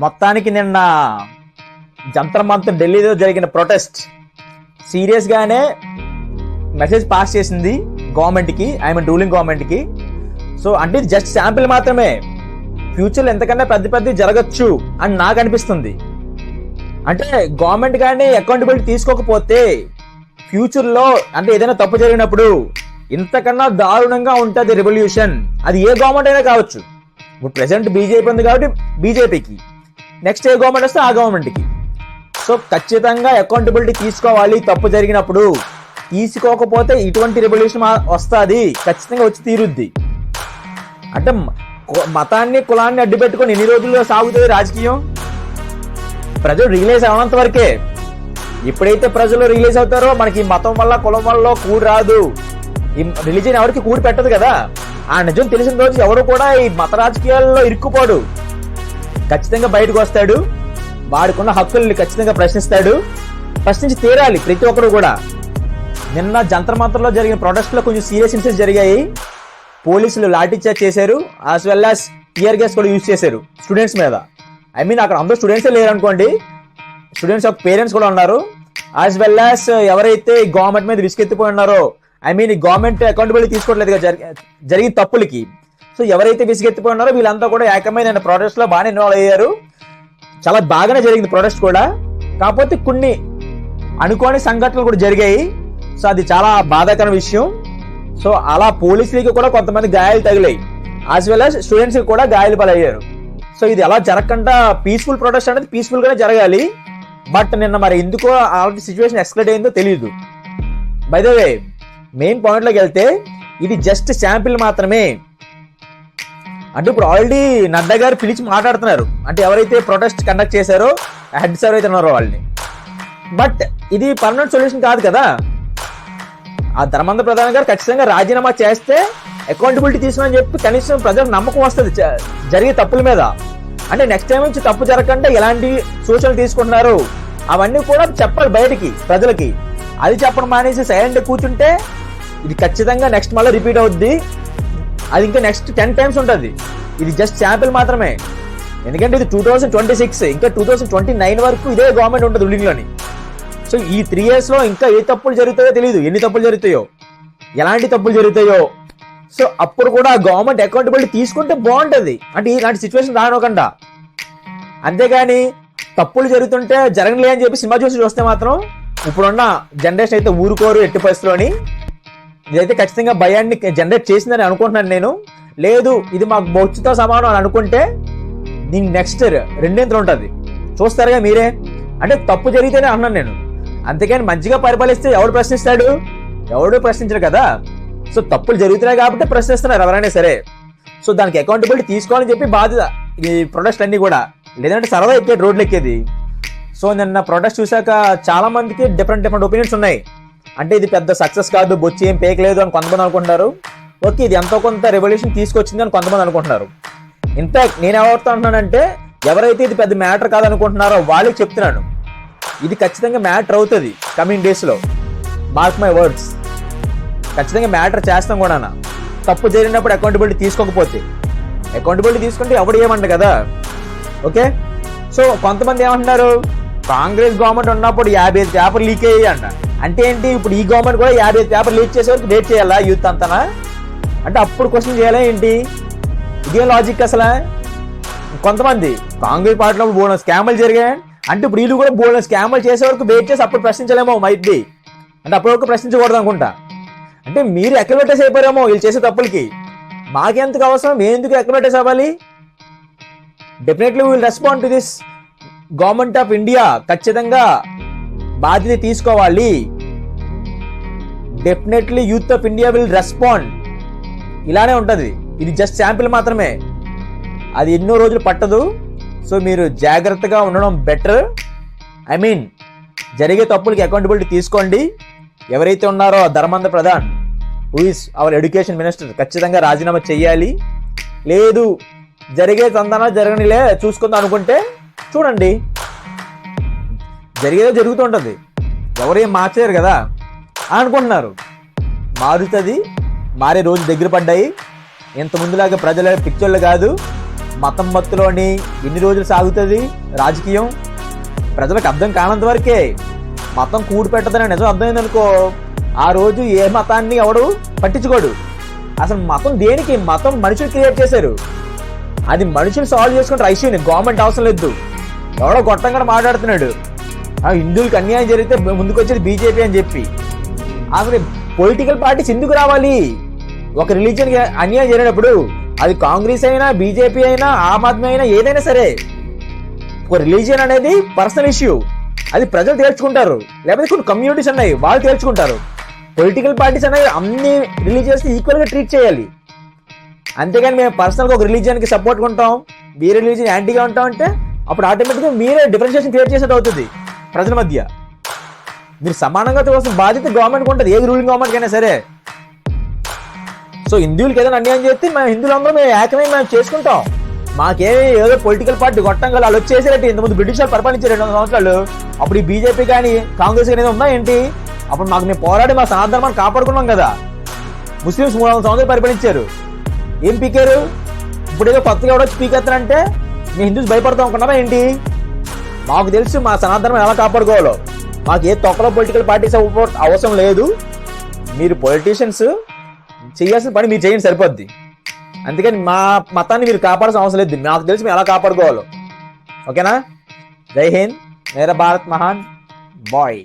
మొత్తానికి నిన్న జంతర్ మంతర్ ఢిల్లీలో జరిగిన ప్రొటెస్ట్ సీరియస్ గానే మెసేజ్ పాస్ చేసింది గవర్నమెంట్కి, రూలింగ్ గవర్నమెంట్కి. సో అంటే ఇది జస్ట్ శాంపిల్ మాత్రమే, ఫ్యూచర్లో ఎంతకన్నా పెద్ద జరగచ్చు అని నాకు అనిపిస్తుంది. అంటే గవర్నమెంట్ కానీ అకౌంటబిలిటీ తీసుకోకపోతే ఫ్యూచర్లో అంటే ఏదైనా తప్పు జరిగినప్పుడు ఇంతకన్నా దారుణంగా ఉంటుంది రెవల్యూషన్. అది ఏ గవర్నమెంట్ అయినా కావచ్చు. ఇప్పుడు ప్రెసెంట్ బీజేపీ ఉంది కాబట్టి బీజేపీకి, నెక్స్ట్ ఏ గవర్నమెంట్ వస్తే ఆ గవర్నమెంట్కి. సో ఖచ్చితంగా అకౌంటబిలిటీ తీసుకోవాలి తప్పు జరిగినప్పుడు. తీసుకోకపోతే ఇటువంటి రెవల్యూషన్ వస్తుంది, ఖచ్చితంగా వచ్చి తీరుద్ది. అంటే మతాన్ని కులాన్ని అడ్డు పెట్టుకొని ఎన్ని రోజుల్లో సాగుతుంది రాజకీయం? ప్రజలు రియలైజ్ అవ్వనంత వరకే. ఎప్పుడైతే ప్రజలు రియలైజ్ అవుతారో మనకి మతం వల్ల కులం వల్ల కూడి రాదు, ఈ రిలీజియన్ ఎవరికి కూడి పెట్టదు కదా. ఆ నిజం తెలిసిన రోజు ఎవరు కూడా ఈ మత రాజకీయాల్లో ఇరుక్కుపోడు, ఖచ్చితంగా బయటకు వస్తాడు, వాడుకున్న హక్కుల్ని ఖచ్చితంగా ప్రశ్నిస్తాడు, ప్రశ్నించి తీరాలి ప్రతి ఒక్కరు కూడా. నిన్న జంతర్ మంతర్లో జరిగిన ప్రొటెస్ట్లో కొంచెం సీరియస్ ఇన్సిడెంట్స్ జరిగాయి. పోలీసులు లాఠీ చార్జ్ చేశారు, as well as tear gas కూడా యూజ్ చేశారు స్టూడెంట్స్ మీద. అక్కడ అందరూ స్టూడెంట్సే లేరు అనుకోండి, స్టూడెంట్స్ యొక్క పేరెంట్స్ కూడా ఉన్నారు. యాజ్ వెల్ యాజ్ ఎవరైతే గవర్నమెంట్ మీద విసుకెత్తిపోయి ఉన్నారో, ఈ గవర్నమెంట్ అకౌంటబిలిటీ తీసుకోవట్లేదు జరిగిన తప్పులకి. సో ఎవరైతే విసుగెత్తిపోయి ఉన్నారో వీళ్ళంతా కూడా ఏకమైన ప్రొటెస్ట్ లో బాగానే ఇన్వాల్వ్ అయ్యారు. చాలా బాగానే జరిగింది ప్రొటెస్ట్ కూడా. కాకపోతే కొన్ని అనుకోని సంఘటనలు కూడా జరిగాయి. సో అది చాలా బాధాకర విషయం. సో అలా పోలీసులకి కూడా కొంతమంది గాయాలు తగిలాయి, యాజ్ వెల్ యాజ్ స్టూడెంట్స్ కూడా గాయాలు పాలయ్యారు. సో ఇది అలా జరగకుండా పీస్ఫుల్ ప్రొటెస్ట్ అనేది పీస్ఫుల్ గానే జరగాలి. బట్ నిన్న మరి ఎందుకో అలాంటి సిచ్యువేషన్ ఎక్స్ప్లెయిన్ అయిందో తెలియదు. By the way main point లోకి వెళ్తే ఇది జస్ట్ శాంపిల్ మాత్రమే. అంటే ఇప్పుడు ఆల్రెడీ నడ్డా గారు పిలిచి మాట్లాడుతున్నారు, అంటే ఎవరైతే ప్రొటెస్ట్ కండక్ట్ చేశారో హెడ్స్ ఎవరైతే ఉన్నారో వాళ్ళని. బట్ ఇది పర్మనెంట్ సొల్యూషన్ కాదు కదా. ఆ ధర్మేంద్ర ప్రధాన్ గారు ఖచ్చితంగా రాజీనామా చేస్తే అకౌంటబిలిటీ తీసుకుని చెప్పి కనీసం ప్రజలకు నమ్మకం వస్తుంది జరిగే తప్పుల మీద. అంటే నెక్స్ట్ టైం నుంచి తప్పు జరగకుండా ఎలాంటి సూచనలు తీసుకుంటున్నారు అవన్నీ కూడా చెప్పాలి బయటికి ప్రజలకి. అది చెప్పడం మానేసి సైలెంట్ కూర్చుంటే ఇది ఖచ్చితంగా నెక్స్ట్ మళ్ళీ రిపీట్ అవుద్ది. అది ఇంకా నెక్స్ట్ 10 times ఉంటుంది. ఇది జస్ట్ శాంపిల్ మాత్రమే. ఎందుకంటే ఇది 2026, ఇంకా 2029 వరకు ఇదే గవర్నమెంట్ ఉంటుంది రూలింగ్లోని. సో ఈ 3 years లో ఇంకా ఏ తప్పులు జరుగుతాయో తెలియదు, ఎన్ని తప్పులు జరుగుతాయో, ఎలాంటి తప్పులు జరుగుతాయో. సో అప్పుడు కూడా గవర్నమెంట్ అకౌంటబిలిటీ తీసుకుంటే బాగుంటుంది, అంటే ఇలాంటి సిచ్యువేషన్ రానోకుండా. అంతేగాని తప్పులు జరుగుతుంటే జరగలే అని చెప్పి సినిమా చూస్తే మాత్రం ఇప్పుడున్న జనరేషన్ అయితే ఊరుకోరు ఎట్టి పరిస్థితిలోని. ఇదైతే ఖచ్చితంగా భయాన్ని జనరేట్ చేసిందని అనుకుంటున్నాను నేను. లేదు ఇది మాకు బొచ్చుతో సమానం అని అనుకుంటే దీనికి నెక్స్ట్ రెండింతలు ఉంటుంది, చూస్తారుగా మీరే. అంటే తప్పు జరిగితేనే అన్నాను నేను, అంతేకాని మంచిగా పరిపాలిస్తే ఎవడు ప్రశ్నిస్తాడు? ఎవడు ప్రశ్నించరు కదా. సో తప్పులు జరుగుతున్నాయి కాబట్టి ప్రశ్నిస్తున్నారు ఎవరైనా సరే. సో దానికి అకౌంటబిలిటీ తీసుకోవాలని చెప్పి బాధ్యత ఈ ప్రొటెస్ట్ అన్ని కూడా, లేదంటే సరదా ఎక్కేది రోడ్లు ఎక్కేది. సో నిన్న ప్రొటెస్ట్ చూశాక చాలా మందికి డిఫరెంట్ ఒపీనియన్స్ ఉన్నాయి. అంటే ఇది పెద్ద సక్సెస్ కాదు, బొచ్చి ఏం పేకలేదు అని కొంతమంది అనుకుంటున్నారు. ఓకే ఇది ఎంతో కొంత రెవల్యూషన్ తీసుకొచ్చింది అని కొంతమంది అనుకుంటున్నారు. ఇన్ఫాక్ట్ నేను ఎవరితో అంటున్నానంటే ఎవరైతే ఇది పెద్ద మ్యాటర్ కాదనుకుంటున్నారో వాళ్ళకి చెప్తున్నాను, ఇది ఖచ్చితంగా మ్యాటర్ అవుతుంది కమింగ్ డేస్లో. మార్క్ మై వర్డ్స్, ఖచ్చితంగా మ్యాటర్ చేస్తాం కూడా. తప్పు జరిగినప్పుడు అకౌంటబిలిటీ తీసుకోకపోతే, అకౌంటబిలిటీ తీసుకుంటే ఎవడు ఏమంట కదా. ఓకే, సో కొంతమంది ఏమంటున్నారు, కాంగ్రెస్ గవర్నమెంట్ ఉన్నప్పుడు 55 పేపర్లు లీక్ అయ్యాయి అంట. అంటే ఏంటి, ఇప్పుడు ఈ గవర్నమెంట్ కూడా 55 పేపర్లు లీక్ చేసే వరకు వెయిట్ చేయాలా యూత్ అంతనా? అంటే అప్పుడు క్వశ్చన్ చేయాలా ఏంటి? ఇదేం లాజిక్ అసలు? కొంతమంది కాంగ్రెస్ పార్టీలో బోనస్ స్కామ్లు జరిగాయి అంటే ఇప్పుడు వీళ్ళు కూడా బోనస్ స్కామ్లు చేసే వరకు వెయిట్ చేసి అప్పుడు ప్రశ్నించలేమో మైట్ బి. అంటే అప్పటి వరకు ప్రశ్నించకూడదు అనుకుంటా. అంటే మీరు అక్యులేటర్స్ అయిపోయారేమో వీళ్ళు చేసే తప్పులకి. మాకెందుకు అవసరం, మేము ఎందుకు అక్యులేటర్స్ అవ్వాలి? Definitely will respond to this. Government of India ఖచ్చితంగా బాధ్యత తీసుకోవాలి. Definitely youth of India will respond. ఇలానే ఉంటుంది. ఇది జస్ట్ శాంపిల్ మాత్రమే, అది ఎన్నో రోజులు పట్టదు. సో మీరు జాగ్రత్తగా ఉండడం బెటర్. జరిగే తప్పులకి అకౌంటబిలిటీ తీసుకోండి. ఎవరైతే ఉన్నారో Dharmendra Pradhan, who is our education minister, ఖచ్చితంగా రాజీనామా చెయ్యాలి. లేదు జరిగే తందనా జరగనిలే చూసుకుందాం అనుకుంటే చూడండి, జరిగేదో జరుగుతుంటుంది, ఎవరేం మార్చలేరు కదా అనుకుంటున్నారు. మారుతుంది, మారే రోజు దగ్గర పడ్డాయి. ఇంత ముందులాగా ప్రజల పిక్చర్లు కాదు, మతం మత్తులోని ఎన్ని రోజులు సాగుతుంది రాజకీయం? ప్రజలకు అర్థం కానంత వరకే. మతం కూడి పెట్టదని నిజం అర్థమైందనుకో, ఆ రోజు ఏ మతాన్ని ఎవడు పట్టించుకోడు. అసలు మతం దేనికి? మతం మనుషులు క్రియేట్ చేశారు, అది మనుషులు సాల్వ్ చేసుకుంటారు ఇష్యూని. గవర్నమెంట్ అవసరం లేదు. ఎవడో గొట్టంగా మాట్లాడుతున్నాడు హిందువులకు అన్యాయం జరిగితే ముందుకు వచ్చేది బీజేపీ అని చెప్పి. అసలు పొలిటికల్ పార్టీస్ ఎందుకు రావాలి? ఒక రిలీజియన్కి అన్యాయం జరిగినప్పుడు అది కాంగ్రెస్ అయినా, బీజేపీ అయినా, ఆమ్ ఆద్మీ అయినా, ఏదైనా సరే, ఒక రిలీజియన్ అనేది పర్సనల్ ఇష్యూ, అది ప్రజలు తేల్చుకుంటారు. లేకపోతే కొన్ని కమ్యూనిటీస్ ఉన్నాయి, వాళ్ళు తేల్చుకుంటారు. పొలిటికల్ పార్టీస్ అనేవి అన్ని రిలీజియన్స్ ఈక్వల్ గా ట్రీట్ చేయాలి. అంతేగాని మేము పర్సనల్ గా ఒక రిలీజియన్ కి సపోర్ట్ ఉంటాం, వేరే రిలీజియన్ యాంటీగా ఉంటాం అంటే అప్పుడు ఆటోమేటిక్ గా మీరే డిఫరెన్షియేషన్ క్రియేట్ చేసేది అవుతుంది ప్రజల మధ్య. మీరు సమానంగా చూడాల్సిన బాధ్యత గవర్నమెంట్ ఉంటుంది, ఏది రూలింగ్ గవర్నమెంట్ అయినా సరే. సో హిందువులకి ఏదైనా అన్యాయం చేస్తే మేము హిందువులందరూ మేము ఏకమై మేము చేసుకుంటాం. మాకేమి ఏదో పొలిటికల్ పార్టీ గొట్టంగా వాళ్ళు వచ్చేసేటట్టు ఇంతకుముందు బ్రిటిష్ వాళ్ళు పరిపాలించారు 200 సంవత్సరాలు. అప్పుడు ఈ బీజేపీ కానీ కాంగ్రెస్ కానీ ఉందా ఏంటి? అప్పుడు మాకు మేము పోరాడి మా సనాతనాన్ని కాపాడుకున్నాం కదా. ముస్లిమ్స్ 300 సంవత్సరాలు పరిపాలించారు, ఏం పీకారు? ఇప్పుడు ఏదో కొత్తగా ఎవడొచ్చి పీకెత్తారంటే మేము హిందూస్ భయపడతాం అనుకున్నామా ఏంటి? మాకు తెలుసు మా సనాతనం ఎలా కాపాడుకోవాలో. మాకు ఏ తొక్కలో పొలిటికల్ పార్టీస్ అవసరం లేదు. మీరు పొలిటీషియన్స్ చేయాల్సిన పని మీరు చేయండి, సరిపోద్ది. అందుకని మా మతాన్ని మీరు కాపాడాల్సిన అవసరం లేదు. నాకు తెలిసి మేము ఎలా కాపాడుకోవాలో. ఓకేనా? జై హింద్, మేరా భారత్ మహాన్. బాయ్.